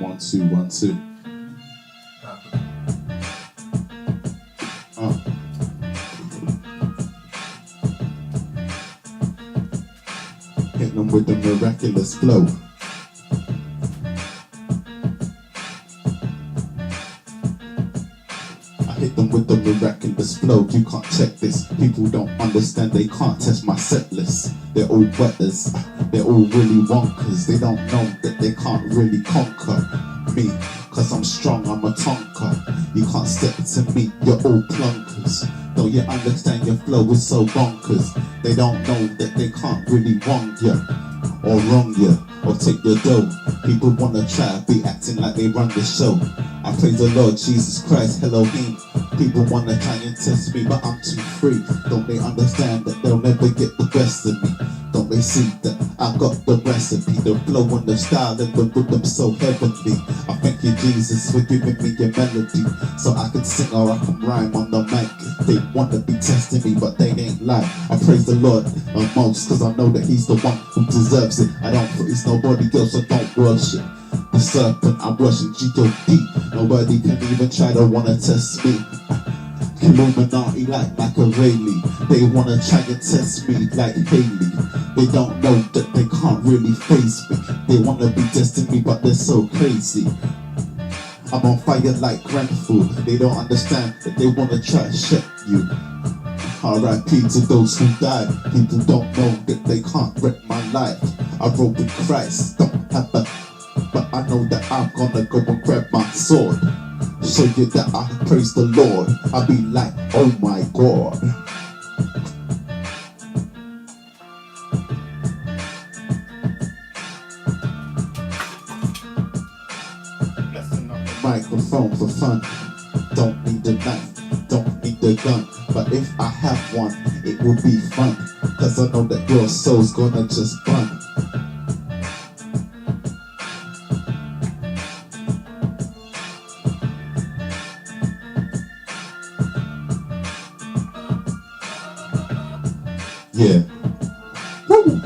1 2 1 2. Hit them with the miraculous flow. Hit them with the miraculous flow. You can't check this. People don't understand. They can't test my set list. They're all wetters. They're all really wonkers. They don't know that they can't really conquer me. Cause I'm strong, I'm a tonker. You can't step to me, you're all plunkers. Don't you understand your flow is so bonkers? They don't know that they can't really wrong ya, or wrong ya, or take your dough. People wanna try, be acting like they run the show. I praise the Lord Jesus Christ, Elohim. People wanna try and test me, but I'm too free. Don't they understand that they'll never get the best of me? Don't they see that I got the recipe, the flow and the style and the rhythm so heavenly? I thank you, Jesus, for giving me your melody, so I can sing or I can rhyme on the mic. They wanna be testing me, but they ain't lie. I praise the Lord most, cause I know that he's the one who deserves it. I don't praise nobody else, so don't worship the serpent. I'm rushing G.O.D. Nobody can even try to wanna test me. Illuminati like Machiavelli. They wanna try and test me like Haley. They don't know that they can't really face me. They wanna be testing me, but they're so crazy. I'm on fire like Grenfell. They don't understand that they wanna try to shut you. R.I.P. to those who died. People don't know that they can't wreck my life. I rode with Christ, don't have a, but I know that I'm gonna go and grab my sword. Show you that I praise the Lord. I'll be like, oh my God. Blessing up the microphone for fun. Don't need a knife, don't need a gun, but if I have one, it will be fun. Cause I know that your soul's gonna just bun. Yeah. Woo.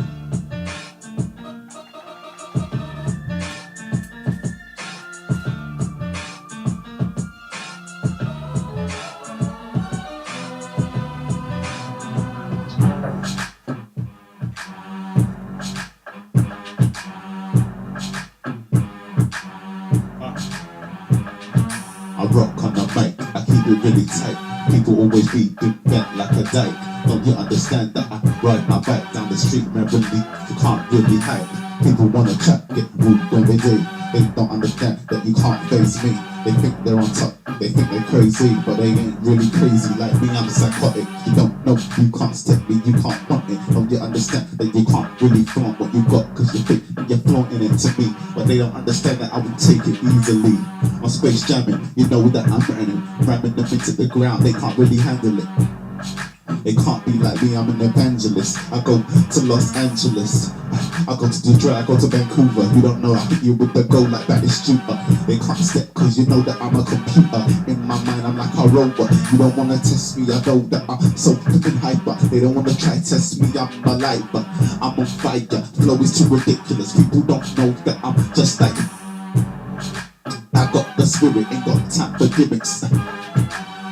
I rock on the mic, I keep it really tight. People always be bent like a dyke. Don't you understand that I ride my bike down the street merrily? You can't really hide. People wanna chat, get rude when they do. They don't understand that you can't face me. They think they're on top, they think they're crazy, but they ain't really crazy like me. I'm psychotic. You don't know, you can't step me, you can't want it. Don't you understand that you can't really flaunt what you got? Cause you think that you're flaunting it to me, but they don't understand that I would take it easily. On space jamming, you know that I'm ramming them into the ground. They can't really handle it. It can't be like me, I'm an evangelist. I go to Los Angeles, I go to Detroit, I go to Vancouver. You don't know, I hit you with the go like that is stupid. They can't step cause you know that I'm a computer. In my mind I'm like a robot. You don't wanna test me, I know that I'm so flippin' hyper. They don't wanna try test me, I'm alive, but I'm on fire. Flow is too ridiculous, people don't know that I'm just like, I got the spirit, ain't got time for gimmicks.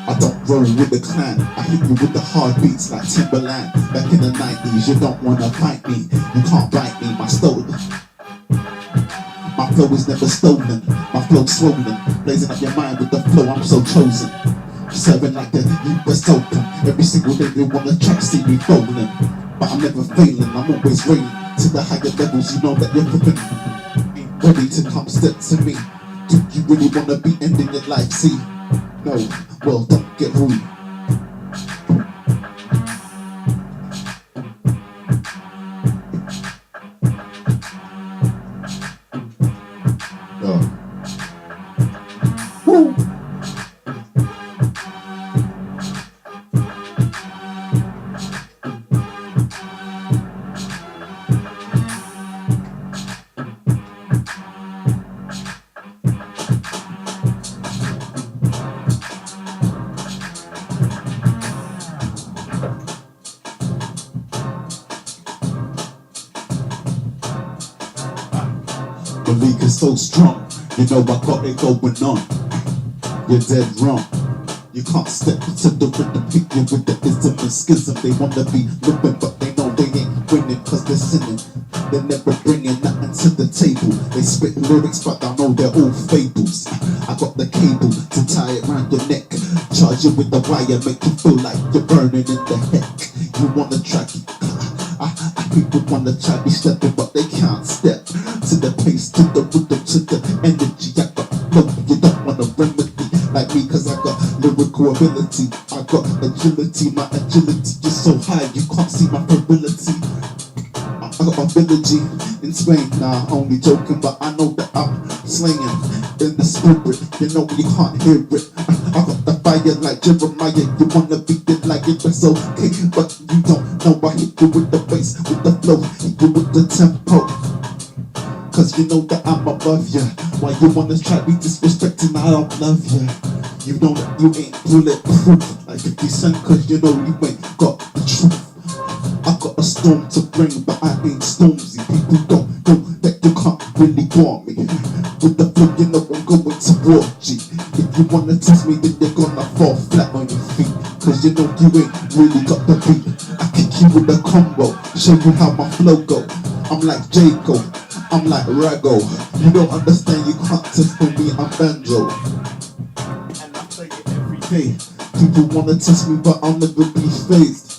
I don't roll with the clan, I hit you with the hard beats like Timberland. Back in the 90s, you don't wanna fight me, you can't bite me, my stolen. My flow is never stolen, my flow's swollen. Blazing up your mind with the flow, I'm so chosen. Serving like the US Open, every single day they wanna try to see me rolling. But I'm never failing, I'm always railing to the higher levels, you know that you're flipping. Ain't ready to come step to me. Do you really wanna be ending your life, see? No, well, don't get rude. Woo. The league is so strong, You know I got it going on. You're dead wrong. You can't step to the rhythm, hit you with the ism and schism. They wanna be living, but they know they ain't winning, cause they're sinning. They're never bringing nothing to the table. They spit lyrics, but I know they're all fables. I got the cable to tie it round your neck, charge you with the wire, make you feel like you're burning in the heck. You wanna track it? People wanna try be stepping, but they can't step to the pace, to the rhythm, to the energy. I got flow, you don't wanna remedy like me, cause I got lyrical ability. I got agility, my agility is so high you can't see my virility. I got ability in Spain, nah, only joking, but I know that I'm slinging in the spirit. You know you can't hear it. I got the fire like Jeremiah. You wanna be it like it was okay, but you don't know I hit you with the bass, with the flow, hit you with the tempo. Cause you know that I'm above ya. Why you wanna try be disrespecting? I don't love ya. You know that you ain't bulletproof like 50 Cent, cause you know you ain't got the truth. I got a storm to bring, but I ain't Stormzy. People don't know that you can't really warm me. With the flow, you know I'm going to war, G. If you wanna test me, then you're gonna fall flat on your feet. Cause you know you ain't really got the beat. I kick you with a combo, show you how my flow go. I'm like Jacob, I'm like Rago. You don't understand, you can't test for me, I'm Banjo. And I play it every day. People wanna test me, but I'll never be phased.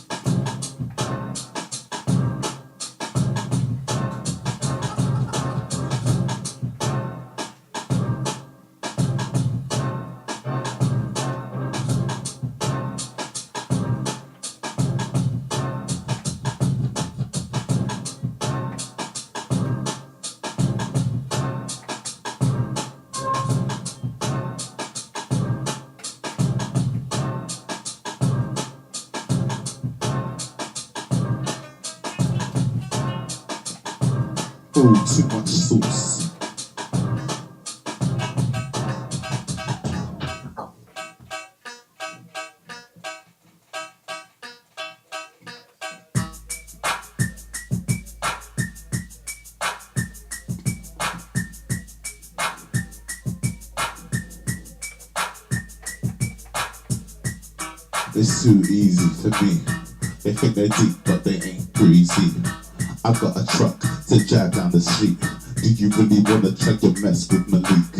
Oh, too much sauce. It's too easy for me. They think they're deep, but they ain't breezy. I've got a truck to drive down the street. Do you really wanna try your mess with Malik?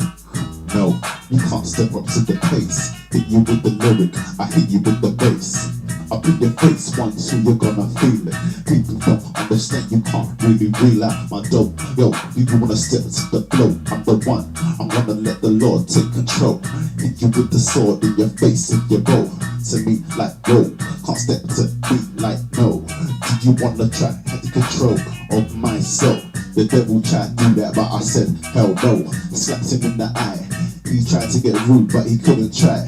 No, you can't step up to the pace. Hit you with the lyric, I hit you with the bass. Up in your face once, so you're gonna feel it. People don't understand, you can't really reel out my dope. Yo, you wanna step to the flow, I'm the one. I'm gonna let the Lord take control. Hit you with the sword in your face if you go to me like whoa. Can't step to me like no. Do you wanna try the control of my soul? The devil tried to do that, but I said hell no. Slapped him in the eye. He tried to get rude, but he couldn't try.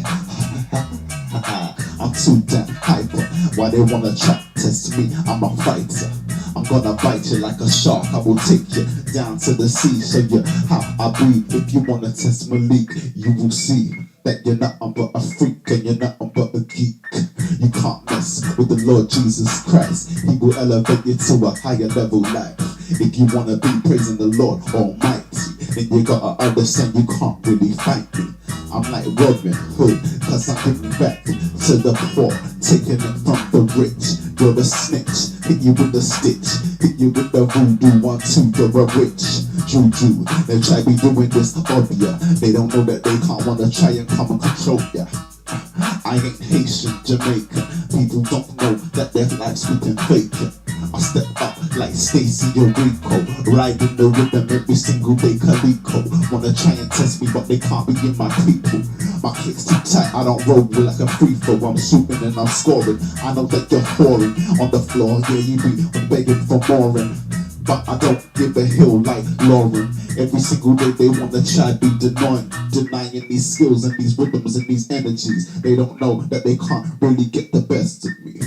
I'm too damn hyper. Why they wanna try test me? I'm a fighter. I'm gonna bite you like a shark. I will take you down to the sea, show you how I breathe. If you wanna test Malik, you will see that you're nothing but a freak and you're nothing but a geek. You can't mess with the Lord Jesus Christ. He will elevate you to a higher level life. If you wanna be praising the Lord Almighty, then you gotta understand you can't really fight me. I'm like Robin Hood, cause I'm giving back to the poor, taking it from the rich. You're a snitch, hit you with a stitch, hit you with the voodoo 1, 2, you're a witch. Juju, they try be doing this of ya. They don't know that they can't wanna try and come and control ya. I ain't Haitian, Jamaican. People don't know that their life's sweet and vacant. I step up like Stacy or Rico, riding the rhythm every single day, Calico. Wanna try and test me, but they can't be in my people. My click's too tight, I don't roll with like a free throw. I'm shooting and I'm scoring. I know that you're whoring on the floor, yeah, you be begging for more. But I don't give a hill like Lauren. Every single day they wanna try be denying these skills and these rhythms and these energies. They don't know that they can't really get the best of me.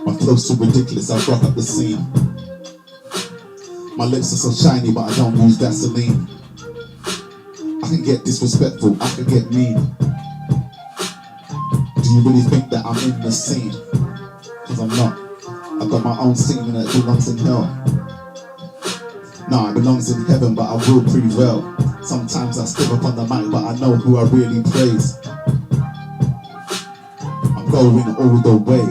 My flow's so ridiculous, I rock up the scene. My lips are so shiny, but I don't use Vaseline. I can get disrespectful, I can get mean. Do you really think that I'm in the scene? Cause I'm not. I've got my own scene and it belongs in hell. Nah, it belongs in heaven, but I will prevail. Sometimes I step up on the mic, but I know who I really praise. I'm going all the way.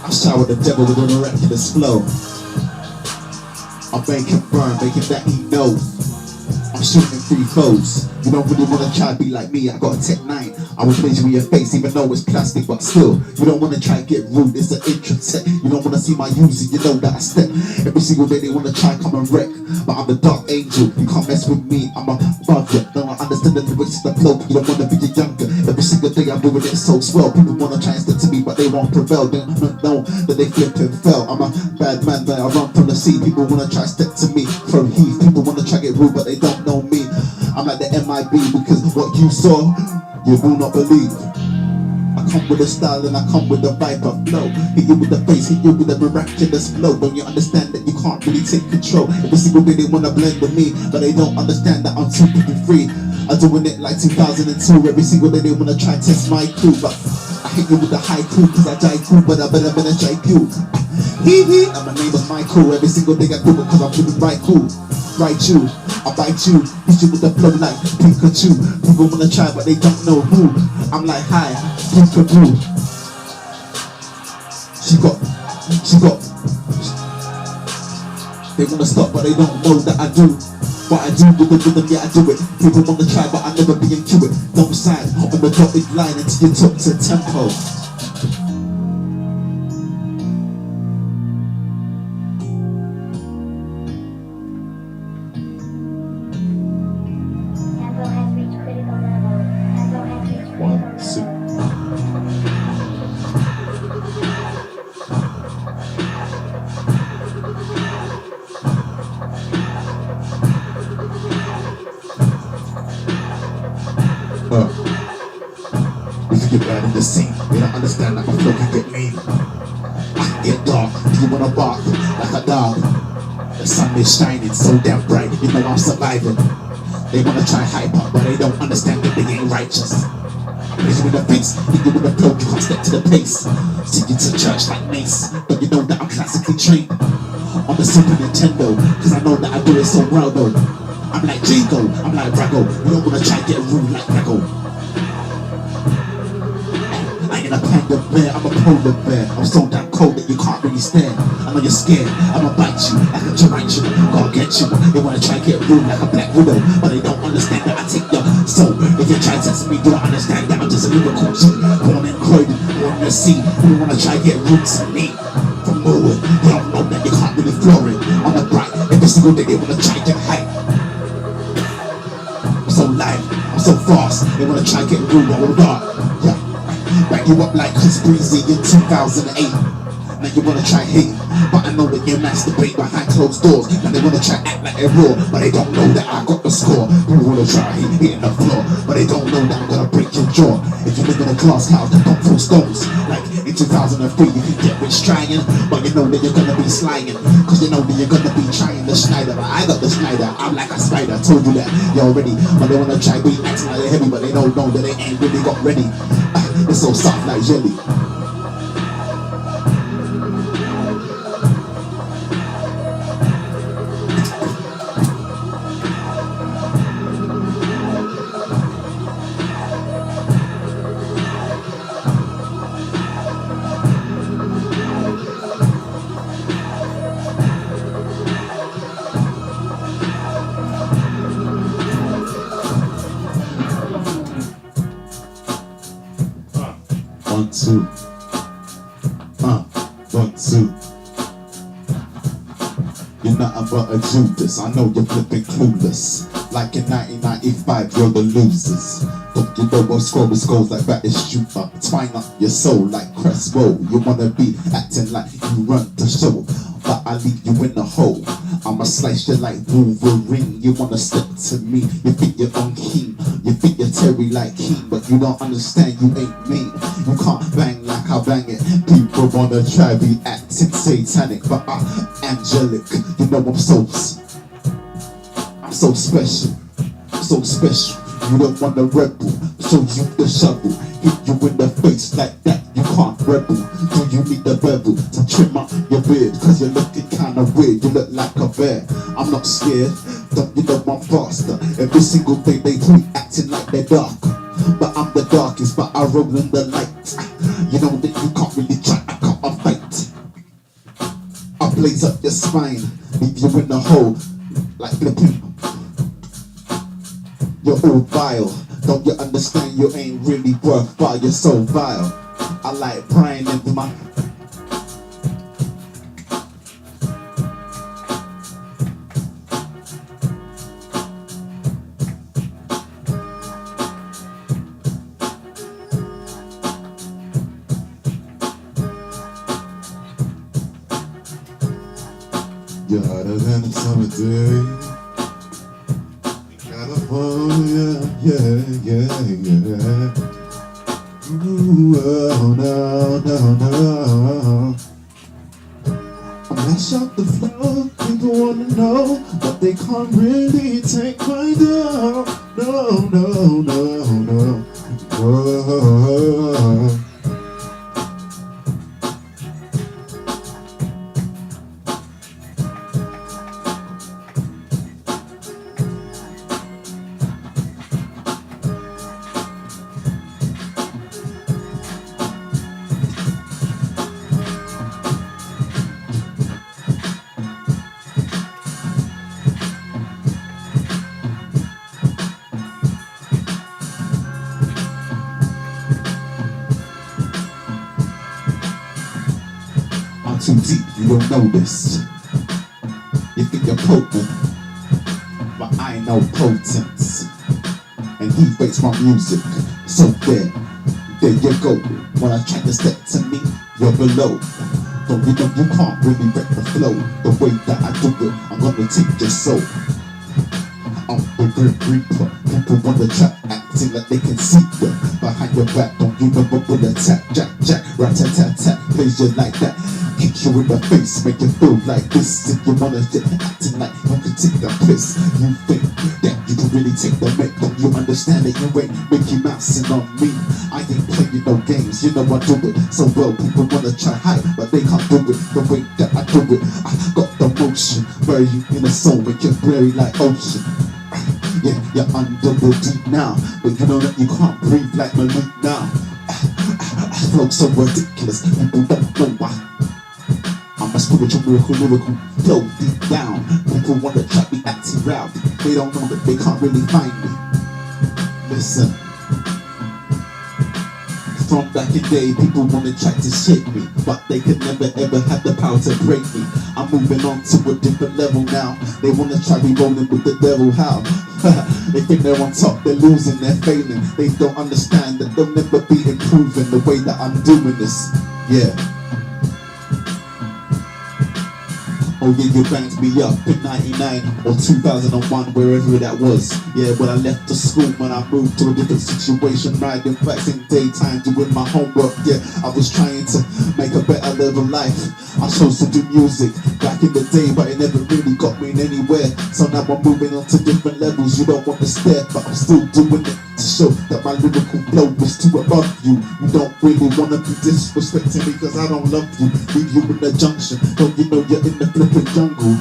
I shower the devil with a miraculous flow. I make him burn, making that he knows. I'm shooting 3 foes. You don't really wanna try to be like me, I got a Tech 9. I will place you in your face even though it's plastic, but still. You don't wanna try to get rude, it's an intro-tech. You don't wanna see my user, you know that I step. Every single day they wanna try come and wreck, but I'm the dark angel, you can't mess with me, I'm a bugger. Don't understand the lyrics of the flow, you don't wanna be a younger. Every single day I'm doing it so swell. People wanna try and stick to me, but they won't prevail. They don't know that they flip and fell. I'm a bad man that I run from the sea. People wanna try to stick to me from heath. People wanna try to get rude, but they don't know me. I'm like the MIB, because what you saw, you will not believe. I come with a style and I come with a viper flow. Hit you with the face, hit you with a miraculous flow. When you understand that you can't really take control. Every single day they wanna blend with me, but they don't understand that I'm too free. I'm doing it like 2002. Every single day they wanna try and test my crew, but I hit you with the haiku, cause I die cool, but I better strike you. Hee and my name is Michael. Every single day I do it cause I'm feeling right cool. Right you, I bite you, hit you with the flow like Pikachu. People wanna try but they don't know who. I'm like hi, Pikachu. She got they wanna stop but they don't know that I do what I do with the rhythm, yeah I do it. People wanna try but I never be into it. Don't sign on the dotted line until you talk to tempo. If you get bad in the scene, they don't understand that my flow can get mean. I can get dark, you wanna bark like a dog. The sun is shining so damn bright, you know I'm surviving. They wanna try hype up, but they don't understand that they ain't righteous. I place you in the face, hit you with the flow, you can't step to the pace. Take you to church like Mace, but you know that I'm classically trained on the Super Nintendo, cause I know that I do it so well though. I'm like Jingo, I'm like Brago, you don't wanna try to get rude like Brago. I ain't a panda bear, I'm a polar bear. I'm so damn cold that you can't really stand. I know you're scared, I'ma bite you like a tarantula, gotta get you. They wanna try to get rude like a black widow, but they don't understand that I take your soul. If you try to test me, you don't understand that I'm just a lyrical G. Born and croydon, born in the sea. You wanna try to get rude to me from Nevoy. They don't know that you can't really floor it on the bright. Every single day they wanna try to get hype. I'm so live, I'm so fast. They wanna try to get rude all dark. Yeah. Back you up like Chris Breezy in 2008. Now you wanna try hate, but I know that you masturbate behind closed doors. Now they wanna try act like they're raw, but they don't know that I got the score. You wanna try hitting the floor, but they don't know that I'm gonna break your jaw. If you live in a glass house, don't throw stones. Like in 2003, you can get rich trying, but you know that you're gonna be sliding, cause you know that you're gonna be trying the Schneider. But I got the Schneider, I'm like a spider. Told you that, you already. But they wanna try be acting like they're heavy, but they don't know that they ain't really got ready. It's so soft like jelly. One, two. 1, 2. You're nothing but a Judas, I know you're flipping clueless. Like in 1995, you're the losers. Don't you know what scorers goes like that is shooter? Twine up your soul like Cresswell. You wanna be acting like you run the show, but I leave you in the hole. I'ma slice you like Wolverine. You wanna step to me, you think you're on keen. You think you're Terry like Keen, but you don't understand, you ain't me. You can't bang like I bang it. People wanna try be acting satanic, but I'm angelic. You know I'm so special, so special. You don't want a rebel, so you the shovel. Hit you in the face like that, you can't rebel. Do you need a bevel to trim up your beard? Cause you're looking kinda weird, you look like a bear. I'm not scared, don't you know I'm faster. Every single day they tweet acting like they're dark, but I'm the darkest, but I roll in the light. You know that you can't really try, I can't fight. I blaze up your spine, leave you in the hole like flipping. You're all vile, don't you understand? You ain't really worthwhile, you're so vile. I like prying into my... You're hotter than a summer day. California, yeah. Ooh, oh, no. I mash up the flow, people wanna know, but they can't really take my down. No. Whoa. Too deep, you don't know this. You think you're potent, but I know potence. And he fakes my music, so there you go. When I try to step to me, you're below. Don't you know you can't really wreck the flow? The way that I do it, I'm gonna take your soul. I'm the Grim Reaper. People wanna trap, acting like they can see you behind your back. Don't you know what will attack? Jack, rat-tat-tat-tat. Plays you like that. Hit you in the face, make you feel like this. If you wanna get acting like you can take the piss, you think that you can really take the mic. Don't you understand that you ain't Mickey Mousing on me? I ain't playing no games, you know I do it so well. People wanna try hide, but they can't do it the way that I do it. I got the motion, bury you in a soul, make you blurry like ocean. Yeah, you're under the deep now, but you know that you can't breathe like Malik now. Flow so ridiculous, people don't know why. I'm a spiritual lyrical, flow deep down. People wanna try me acting rowdy. They don't know that they can't really find me. Listen. From back in the day, people wanna try to shake me, but they could never ever have the power to break me. I'm moving on to a different level now. They wanna try me rolling with the devil, how? They think they're on top, they're losing, they're failing. They don't understand that they'll never be improving the way that I'm doing this. Yeah. Oh yeah, you banged me up in 99 or 2001, wherever that was. Yeah, when I left the school, when I moved to a different situation, riding bikes in daytime, doing my homework. Yeah, I was trying to make a better level life. I chose to do music back in the day, but it never really got me anywhere. So now I'm moving on to different levels. You don't want to stare, but I'm still doing it to show that my lyrical flow is too above you. You don't really want to be disrespecting me, cause I don't love you. Leave you in the junction, don't you know you're in the flipping jungle.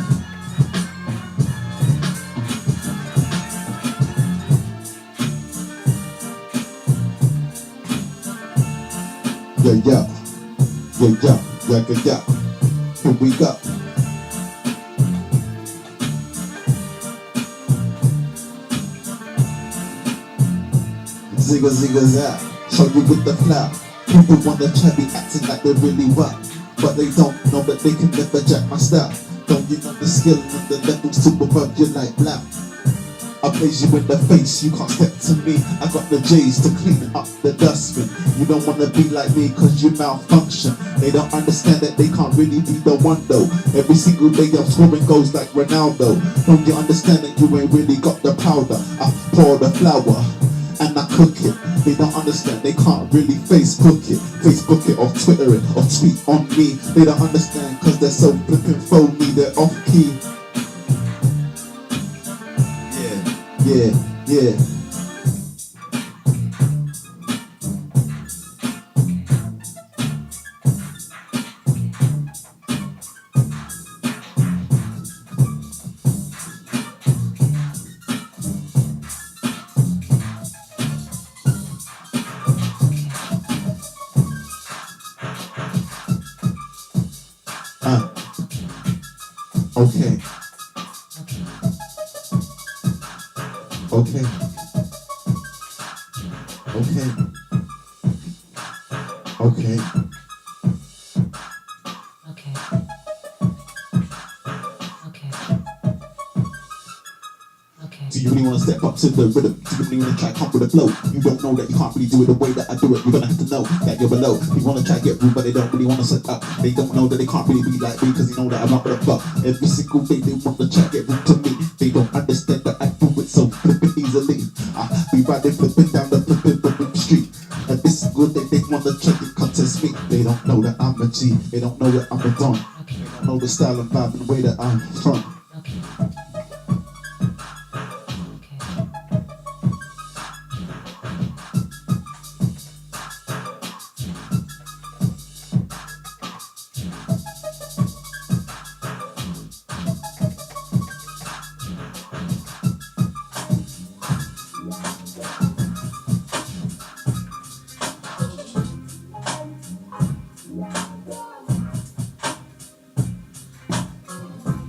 Yeah. Here we go. Zigga zap, show you with the flow. People wanna try be acting like they really rock, but they don't know that they can never jack my style. Don't you know the skill and the levels to above you like blam? I blaze you in the face, you can't step to me. I got the J's to clean up the dustbin. You don't wanna be like me cause you malfunction. They don't understand that they can't really be the one though. Every single day I'm scoring goals like Ronaldo. Don't you understand that you ain't really got the powder? I pour the flour and I cook it. They don't understand, they can't really Facebook it or Twitter it or tweet on me. They don't understand cause they're so flippin' phony, they're off key. Yeah. Okay. Okay. Okay. Okay. Okay. Okay. Okay. Do you really want to step up to the rhythm? Do you really want to try come with the flow? You don't know that you can't really do it the way that I do it. You're gonna have to know that you're below. You want to try get through, but they don't really want to set up. They don't know that they can't really be like me because they know that I'm not gonna fuck. Every single day they want to try get through to me. They don't understand that I do it so flippin' easily. I be riding flipping down the flippin' street. Every single day they want to try to contest me. They don't know that I'm a G. They don't know that I'm a don. Okay. They don't know the style and vibe and the way that I'm from. Okay.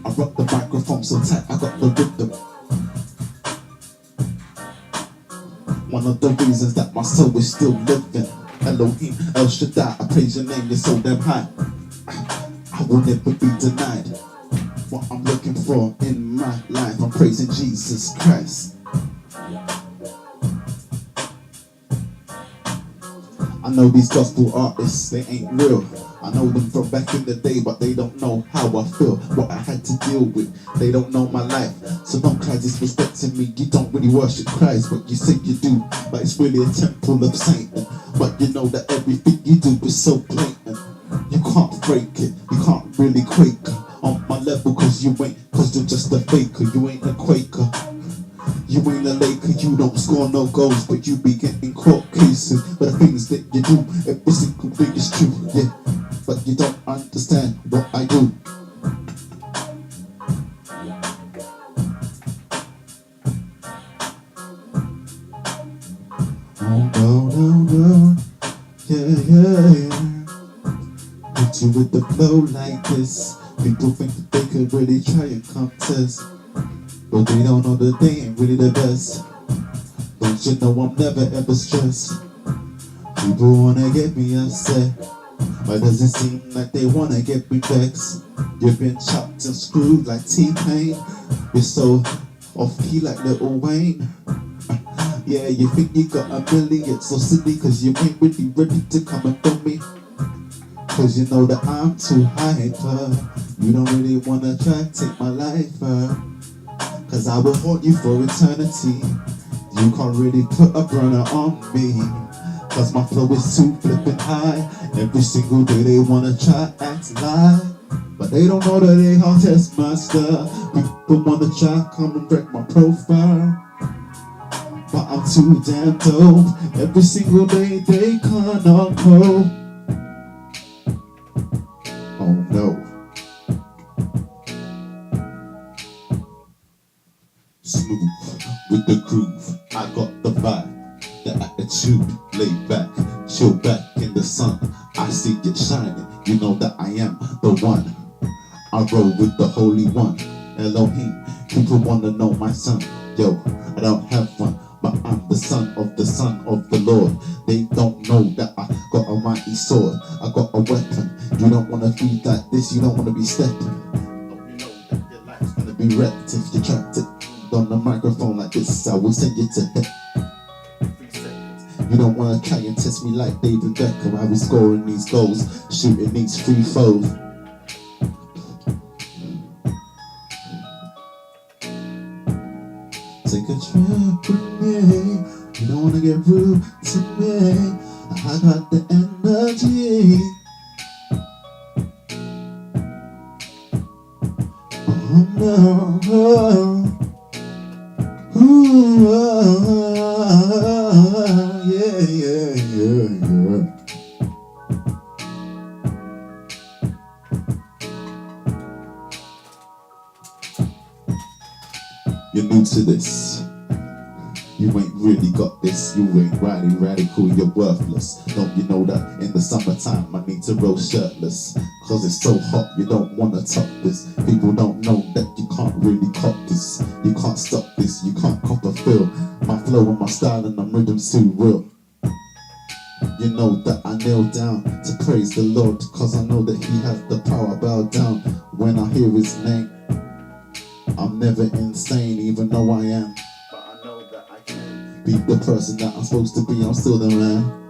I rock the microphone so tight, I got the rhythm. One of the reasons that my soul is still living. Elohim, El Shaddai, I praise your name, you're so damn high. I will never be denied. What I'm looking for in my life, I'm praising Jesus Christ. I know these gospel artists, they ain't real. I know them from back in the day, but they don't know how I feel, what I had to deal with. They don't know my life, so don't try disrespecting me. You don't really worship Christ, but you say you do. But it's really a temple of Satan. But you know that everything you do is so blatant. You can't break it, you can't really quake on my level, cause you're just a faker. You ain't a Quaker, you ain't a Laker, you don't score no goals, but you be getting court cases for the things that you do. Every single thing is true, yeah, but you don't understand what I do. Oh no, yeah. Hit you with the flow like this. People think that they could really try and contest, but they don't know that they ain't really the best. Don't you know I'm never ever stressed? People wanna get me upset, but doesn't seem like they wanna get me vexed. You've been chopped and screwed like T-Pain. You're so off key like Lil Wayne. Yeah, you think you got a million, so silly, cause you ain't really ready to come and fill me. Cause you know that I'm too hyper. You don't really wanna try to take my life, cause I will haunt you for eternity. You can't really put a burner on me, cause my flow is too flippin' high. Every single day they wanna try act lie, but they don't know that they can't test my stuff. People wanna try come and wreck my profile, but I'm too damn dope. Every single day they cannot cope. Oh no. Smooth with the groove, I got the vibe, the attitude, laid back, chill back in the sun. I see it shining, you know that I am the one. I roll with the Holy One, Elohim. People wanna know my son, yo, I don't have one, but I'm the son of the Lord. They don't know that I got a mighty sword, I got a weapon. You don't wanna be like this, you don't wanna be stepping. You know would be wrecked if you tried to on the microphone like this. I will send you to hell. You don't wanna try and test me like David Beckham. I be scoring these goals, shooting these free throws. Take a trip with me. You don't wanna get rude to me. I got the energy. Oh no. Ooh, yeah. You're new to this. You ain't really got this. You ain't radical, you're worthless. Don't you know that in the summertime I need to roll shirtless? Cause it's so hot, you don't wanna top this. People don't know that you can't really cop this. You can't stop this, you can't cop a feel. My flow and my style and my rhythm's too real. You know that I kneel down to praise the Lord, cause I know that He has the power. Bow down when I hear His name. I'm never insane, even though I am. But I know that I can be the person that I'm supposed to be. I'm still the man.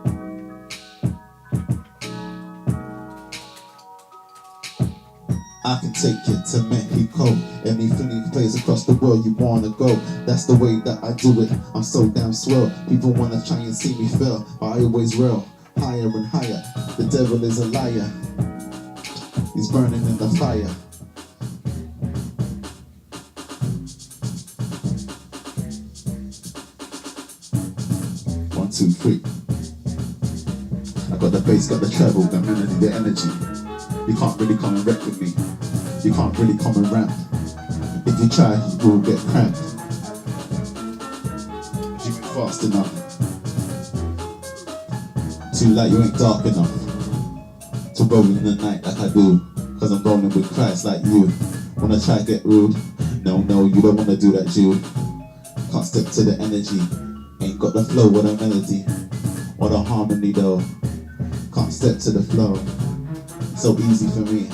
I can take you to Mexico, any place across the world you wanna go. That's the way that I do it. I'm so damn swell. People wanna try and see me fail, but I always rail higher and higher. The devil is a liar. He's burning in the fire. 1, 2, 3. I got the bass, got the treble, the melody, the energy. You can't really come and wreck with me. You can't really come and ramp. If you try, you will get cramped. If you ain't fast enough. Too light, you ain't dark enough to roll in the night like I do. Cause I'm rolling with Christ like you. Wanna try get rude? No, you don't wanna do that, Jude. Can't step to the energy. Ain't got the flow or the melody or the harmony though. Can't step to the flow. So easy for me.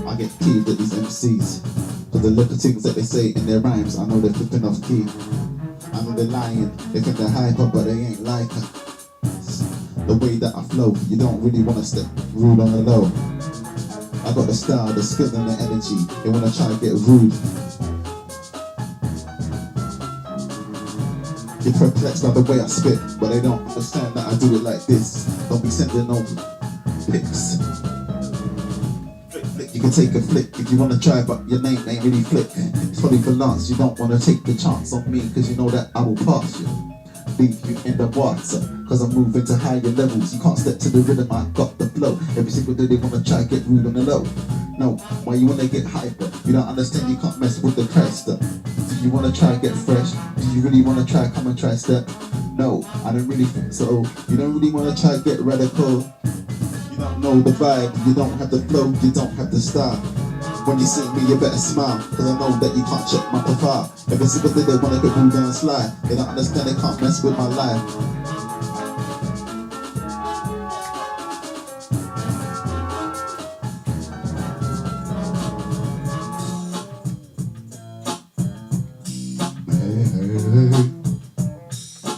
I get peeved at these MCs for the little things that they say in their rhymes. I know they're flipping off key. I know they're lying. They think they're hyper, but they ain't like her. The way that I flow, you don't really want to step rude on the low. I got the style, the skill and the energy. They want to try and get rude. You're perplexed by the way I spit, but they don't understand that I do it like this. Don't be sending no pics. Flick, you can take a flick if you want to try, but your name ain't really flick. It's probably for Lance, you don't want to take the chance on me, cause you know that I will pass you. Leave you in the water, cause I'm moving to higher levels. You can't step to the rhythm, I got the flow. Every single day they want to try and get rude on the low. No, why you want to get hyper? You don't understand, you can't mess with the Christ stuff. Do you want to try and get fresh? Do you really want to try come and try step? No, I don't really think so. You don't really want to try and get radical. You don't know the vibe, you don't have the flow, you don't have the style. When you see me, you better smile, cause I know that you can't check my profile. Every single day they wanna get rude and slide. They don't understand, they can't mess with my life.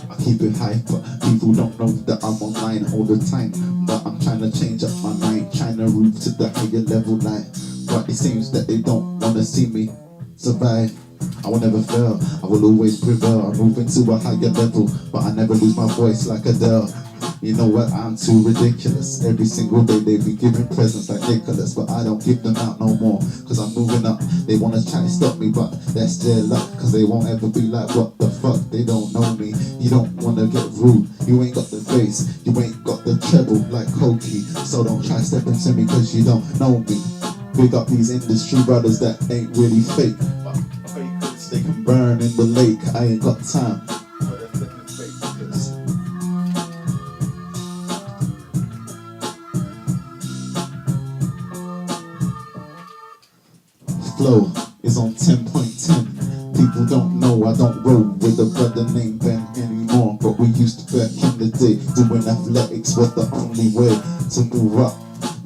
I keep it hyper. People don't know that I'm online all the time, but I'm trying to change up my mind, trying to move to the higher level line. But it seems that they don't wanna see me survive. I will never fail, I will always prevail. I move into a higher level, but I never lose my voice like Adele. You know what, I'm too ridiculous. Every single day they be giving presents like Nicholas, but I don't give them out no more, cause I'm moving up. They wanna try and stop me, but that's their luck, cause they won't ever be like, what the fuck, they don't know me. You don't wanna get rude, you ain't got the bass, you ain't got the treble like Koki. So don't try stepping to me cause you don't know me. Big up these industry brothers that ain't really fake, but fakers, they can burn in the lake. I ain't got time for the flipping fakers. Flow is on 10.10. People don't know I don't roll with a brother named Ben anymore, but we used to back in the day. Doing athletics was the only way to move up.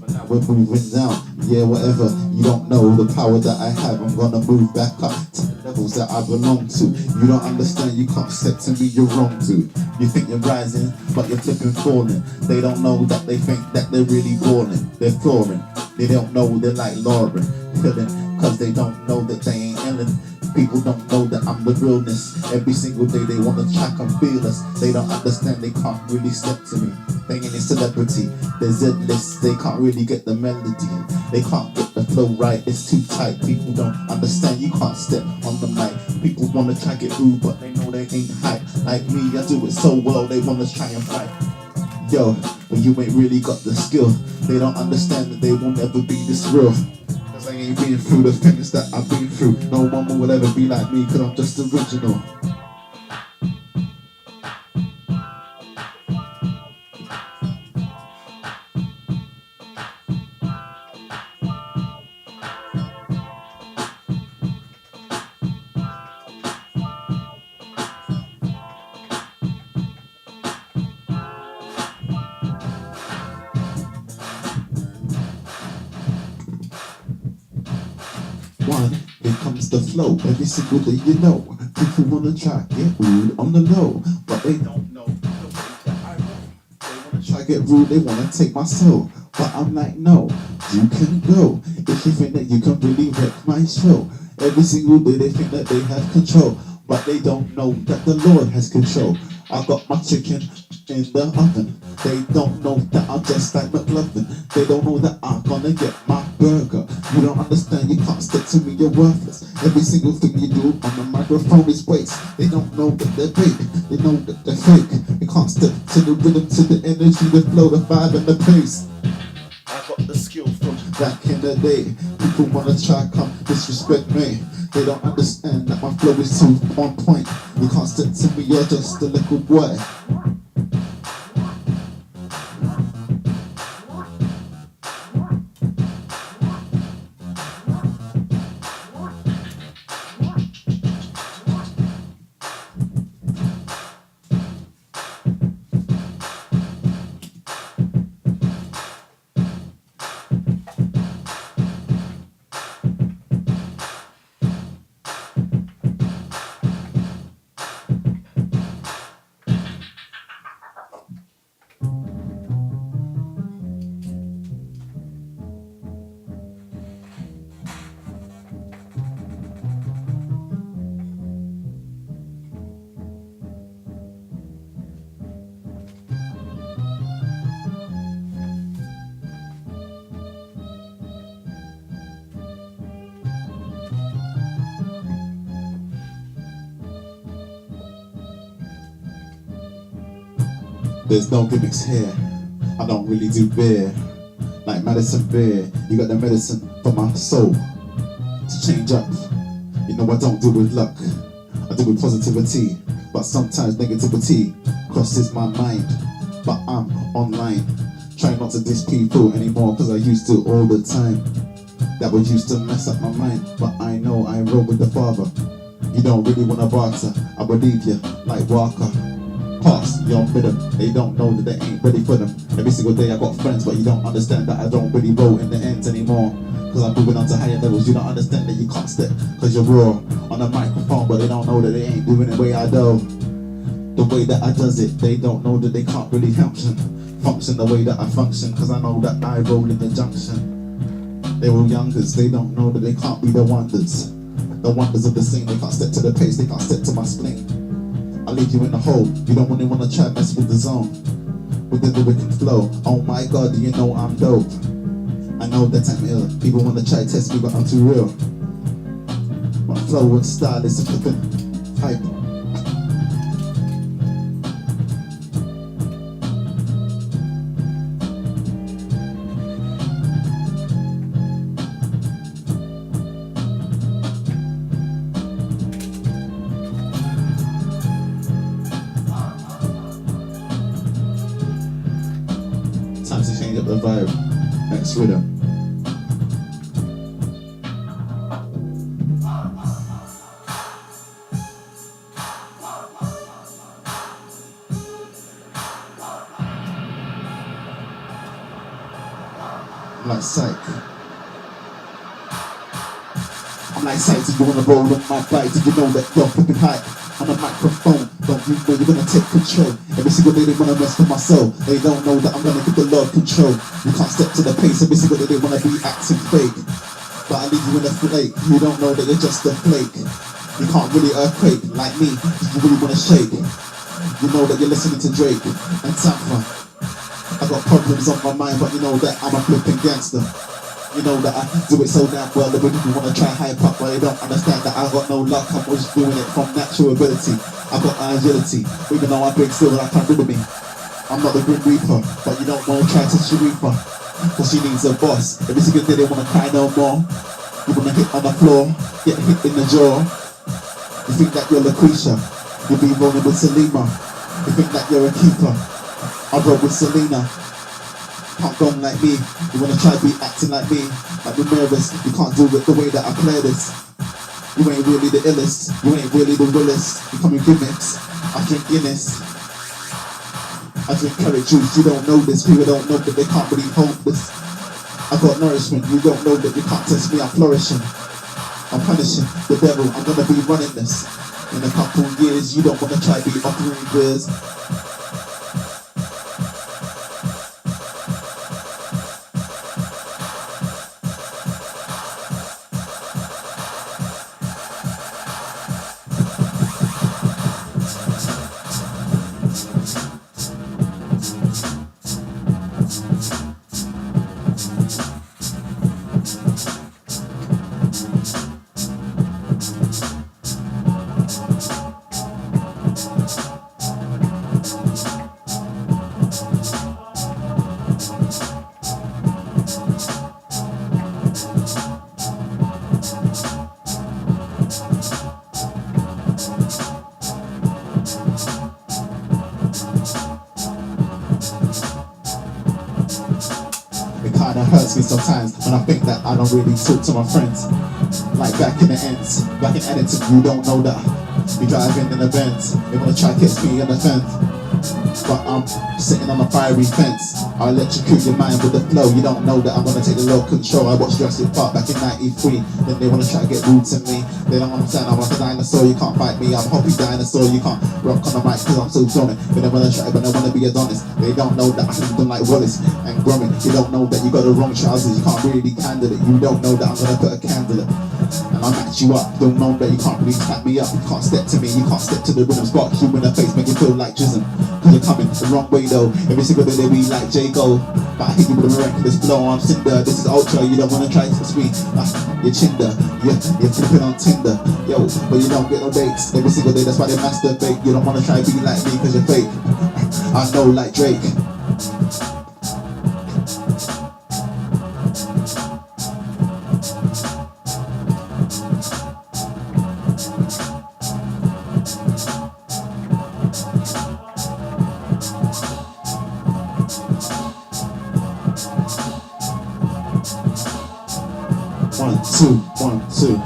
But now we're moving down. Yeah, whatever, you don't know the power that I have. I'm gonna move back up to the levels that I belong to. You don't understand, you can't step to me, you're wrong to. You think you're rising, but you're flipping falling. They don't know that they think that they're really balling. They're flooring, they don't know they're like Lauren. Killing, cause they don't know that they ain't illin'. People don't know that I'm the realness. Every single day they wanna track and feel us. They don't understand, they can't really step to me. They ain't a celebrity, they're Z-list. They can't really get the melody. They can't get the flow right, it's too tight. People don't understand, you can't step on the mic. People wanna try get through, but they know they ain't hype. Like me, I do it so well, they wanna try and fight. Yo, but you ain't really got the skill. They don't understand that they won't ever be this real. Cause I ain't been through the things that I've been through. No one will ever be like me, cause I'm just original. One, here comes the flow. Every single day, you know, people wanna try get rude on the low, but they don't know the way that I roll. They wanna try get rude, they wanna take my soul, but I'm like, no, you can go if you think that you can really wreck my show. Every single day they think that they have control, but they don't know that the Lord has control. I got my chicken in the oven. They don't know that I'm just like McLovin. They don't know that I'm gonna get my burger. You don't understand, you can't stick to me, you're worthless. Every single thing you do on the microphone is waste. They don't know that they're fake, they know that they're fake. You can't step to the rhythm, to the energy, the flow, the vibe and the pace. I got the skill from back in the day. People wanna try come disrespect me. They don't understand that my flow is too on point. You can't step to me, you're just a little boy. There's no gimmicks here. I don't really do beer. Like medicine beer, you got the medicine for my soul to change up. You know I don't do with luck, I do with positivity. But sometimes negativity crosses my mind. But I'm online, trying not to diss people anymore, cause I used to all the time. That would used to mess up my mind. But I know I roll with the Father. You don't really wanna barter, I believe you like Walker. Pass, you're on rhythm. They don't know that they ain't ready for them. Every single day I got friends, but you don't understand that I don't really roll in the ends anymore. Cause I'm moving on to higher levels. You don't understand that you can't step, cause you're raw on a microphone, but they don't know that they ain't doing it the way I do. The way that I does it, they don't know that they can't really function the way that I function, cause I know that I roll in the junction. They're all youngers, they don't know that they can't be the wonders of the scene. They can't step to the pace, they can't step to my spleen. I leave you in the hole, you don't really wanna try mess with the zone, with the lyric flow. Oh my god, do you know I'm dope? I know that I'm ill, people wanna try test me but I'm too real. My flow and style is a flippin' hype. Time to change up the vibe. Next rhythm. I'm like psych. I'm like psych, did you wanna roll on my bike? Did you know that you're flipping hype? On the microphone, don't you know you're gonna take control? Every single day they wanna mess with my soul. They don't know that I'm gonna give the Lord control. You can't step to the pace, every single day they wanna be acting fake. But I leave you in a flake, you don't know that you're just a flake. You can't really earthquake like me, you really wanna shake. You know that you're listening to Drake and Sampha. I got problems on my mind, but you know that I'm a flipping gangster. You know that I do it so damn well that when people wanna try hype up, but they don't understand that I got no luck. I'm just doing it from natural ability. I got agility, even though I break still, I can't rid of me. I'm not the Grim Reaper, but you don't wanna try to Sharifa, cause she needs a boss. Every single day they wanna cry no more. You wanna hit on the floor, get hit in the jaw. You think that you're Lucretia, you'll be rolling with Selima. You think that you're a keeper, I roll with Selena. Can't go like me, you wanna try to be acting like me, like the nervous. You can't do it the way that I play this. You ain't really the illest, you ain't really the realest. You come in gimmicks, I drink Guinness, I drink carrot juice. You don't know this, people don't know that they can't really hold this. I got nourishment, you don't know that you can't test me, I'm flourishing. I'm punishing the devil, I'm gonna be running this. In a couple years, you don't wanna try to be offering beers. It kinda hurts me sometimes when I think that I don't really talk to my friends. Like back in the ends, back in editing, you don't know that we driving in a Benz. They wanna try to catch me on the fence, but I'm sitting on a fiery fence. I electrocute your mind with the flow. You don't know that I'm gonna take the Lord control. I watched Jurassic Park back in '93. Then they wanna try to get rude to me. They don't understand I'm like a dinosaur. You can't fight me. I'm a hoppy dinosaur. You can't rock on the mic cause I'm so zoning. But they wanna try, but they wanna be Adonis. They don't know that I can do like Wallace and Gromit. You don't know that you got the wrong trousers. You can't really be candidate. You don't know that I'm gonna put a candle and I'll match you up. Don't know that you can't really tap me up. You can't step to me. You can't step to the rhythm. Spark you in the face, make you feel like Jism. Cause you're coming the wrong way though. Every single day they be like J. Gold. But I hit you with a miraculous blow. I'm Cinder. This is Ultra. You don't wanna try to sweet. You're Chinder. You're flipping on Tinder. Yo, but you don't get no dates. Every single day, that's why they masturbate. You don't wanna try to be like me cause you're fake. I know like Drake. One, two, 1, 2.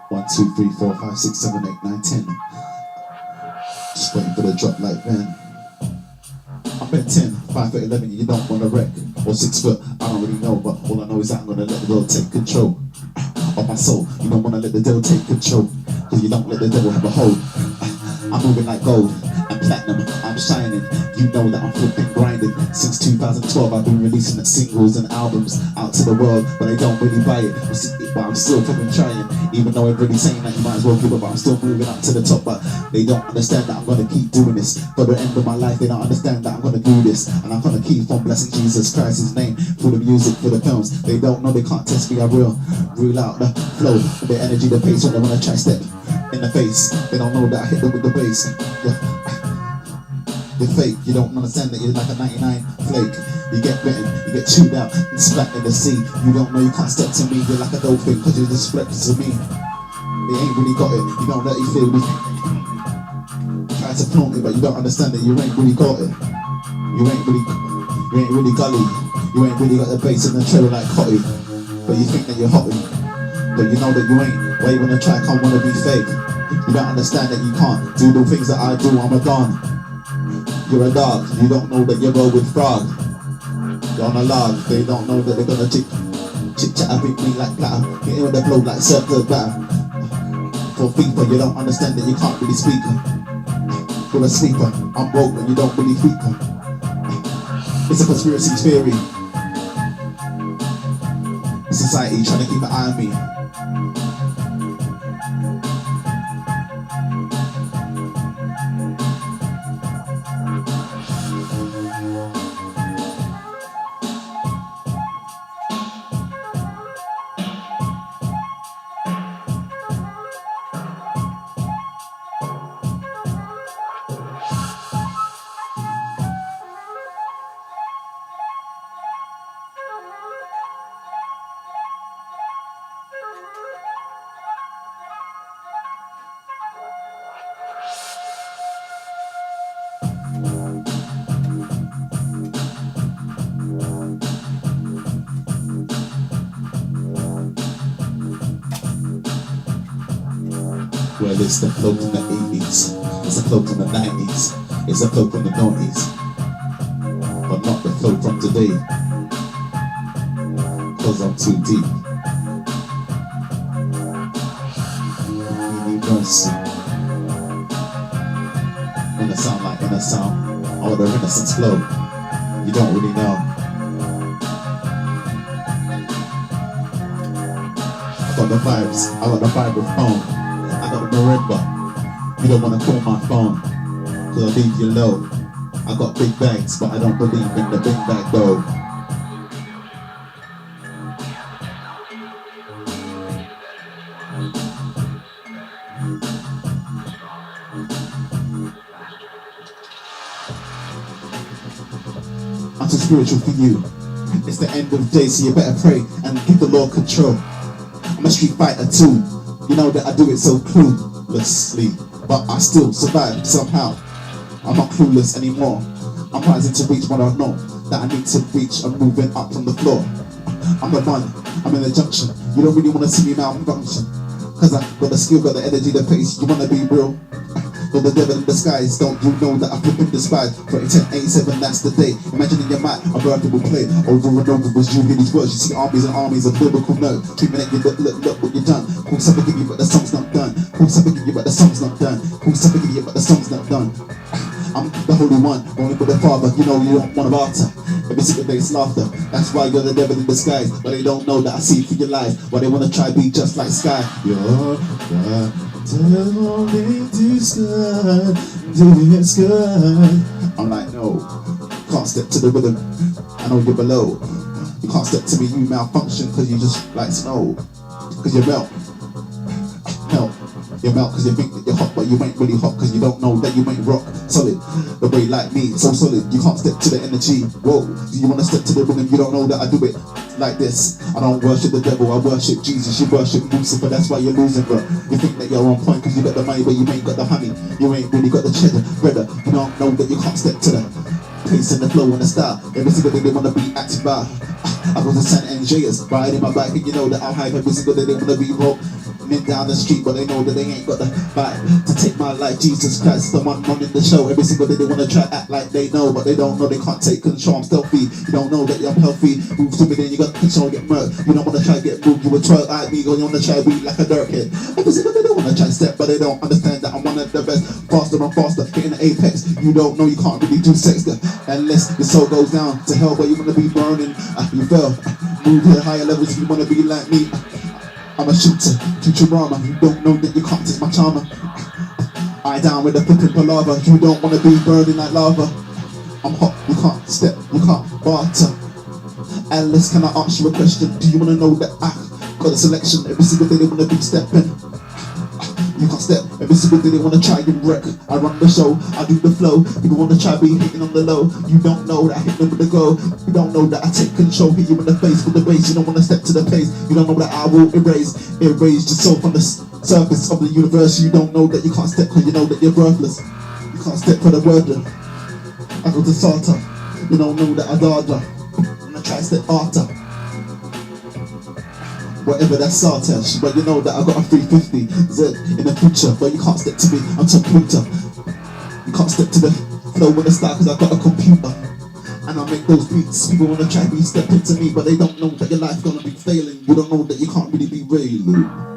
One, 2, 3, 4, 5, 6, 7, 8, 9, 10. Just waiting for the drop like man. I'm at 10, 5 foot 11, you don't wanna wreck. Or 6 foot, I don't really know, but all I know is that I'm gonna let the devil take control of my soul. You don't wanna let the devil take control, cause you don't let the devil have a hold. I'm moving like gold and platinum, I'm shining. You know that I'm flipping, grinding. Since 2012 I've been releasing singles and albums out to the world, but they don't really buy it. But I'm still flipping trying. Even though everybody's saying that you might as well give up, but I'm still moving up to the top. But they don't understand that I'm gonna keep doing this for the end of my life. They don't understand that I'm gonna do this, and I'm gonna keep on blessing Jesus Christ's name through the music, for the films. They don't know, they can't test me. I will rule out the flow, the energy, the pace when they wanna try step in the face. They don't know that I hit them with the bass. Yeah. You're fake, you don't understand that you're like a 99 flake. You get bitten, you get chewed out and spat in the sea. You don't know you can't step to me, you're like a dolphin cause you're disrespectful to me. They ain't really got it, you don't let it feel me. Try to flaunt it but you don't understand that you ain't really got it. You ain't really gully. You ain't really got the bass in the trailer like Cotty. But you think that you're hotty. But you know that you ain't. Why you wanna try, can't wanna be fake. You don't understand that you can't do the things that I do, I'm a don. You're a dog, you don't know that you roll with frog. You're on a log, they don't know that they're gonna chit chat a big me like platter. Get in with the flow like circle batter. For FIFA, you don't understand that you can't really speak. You're a sleeper, I'm broke but you don't really tweak. It's a conspiracy theory. Society trying to keep an eye on me. Well, it's the flow from the 80s, it's the flow from the 90s, it's the flow from the 90s, but not the flow from today, cause I'm too deep. Universe. When the sound like inner sound, or the Renaissance flow, you don't really know. I got the vibes, I got the vibraphone. I got the marimba, you don't wanna call my phone, cause I leave you low. I got big bags, but I don't believe in the big bag though. I'm too spiritual for you. It's the end of the day, so you better pray and give the Lord control. I'm a street fighter too. You know that I do it so cluelessly, but I still survive somehow. I'm not clueless anymore. I'm rising to reach what I know that I need to reach. I'm moving up from the floor. I'm the one, I'm in the junction. You don't really want to see me malfunction, cause I got the skill, got the energy, the pace. You wanna be real? You're the devil in disguise. Don't you know that I flip in despise? 1087, that's the day. Imagine in your mind a vertical play. Over and over as you hear these words, you see armies and armies of biblical nerds. Keeping at you, look what you've done. Cool something you, but the song's not done. Cool something you, but the song's not done. Cool something you, but the song's not done. I'm the holy one, only with the Father. You know you don't want to barter. Every single day it's laughter. That's why you're the devil in disguise. But they don't know that I see through your lies. Why they want to try be just like Sky. You're the devil in disguise, disguise. I'm like, no, can't step to the rhythm. I know you're below. You can't step to me, you malfunction, cause you just like snow. Cause you melt. You melt cause you think that you're hot, but you ain't really hot cause you don't know that you ain't rock solid. The way like me, so solid, you can't step to the energy. Whoa, do you wanna step to the rhythm? You don't know that I do it like this. I don't worship the devil, I worship Jesus. You worship Lucifer, that's why you're losing, bro. You think that you're on point cause you got the money, but you ain't got the honey. You ain't really got the cheddar, brother. You don't know that you can't step to the pace and the flow and the style. Every single day they wanna be active by. I go to San Andreas, riding my bike, and you know that I'll hype every single day they wanna be rock. Men down the street, but they know that they ain't got the vibe to take my life. Jesus Christ, the one running the show. Every single day they wanna try act like they know, but they don't know they can't take control. I'm stealthy, you don't know that I'm healthy. Move to me, then you got control, get murked. You don't wanna try get moved, you a twirl like me, or you wanna try beat like a dirt kid. Every single day they wanna try step, but they don't understand that I'm one of the best. Faster and faster, hitting the apex. You don't know you can't really do sex unless your soul goes down to hell where you wanna be burning. You fell, move to higher levels if you wanna be like me. I'm a shooter, Futurama. You don't know that you can't touch my charmer. I down with the flipping palaver. You don't wanna be burning like lava. I'm hot, you can't step, you can't barter. Alice, can I ask you a question? Do you wanna know that I got a selection? Every single day they wanna be stepping. You can't step, every single day they wanna try and wreck. I run the show, I do the flow. People wanna try be hitting on the low. You don't know that I hit them with the go. You don't know that I take control, hit you in the face with the bass. You don't wanna step to the pace. You don't know that I will erase yourself on the surface of the universe. You don't know that you can't step cause you know that you're worthless. You can't step for the word. I go to Sata. You don't know that I dodger. I'm gonna try to step after. whatever that's Sartesh. But you know that I got a 350 Z in the future. But you can't step to me, I'm computer. You can't step to the flow with the style cause I got a computer. And I make those beats, people wanna try to step into me, but they don't know that your life's gonna be failing. You don't know that you can't really be real.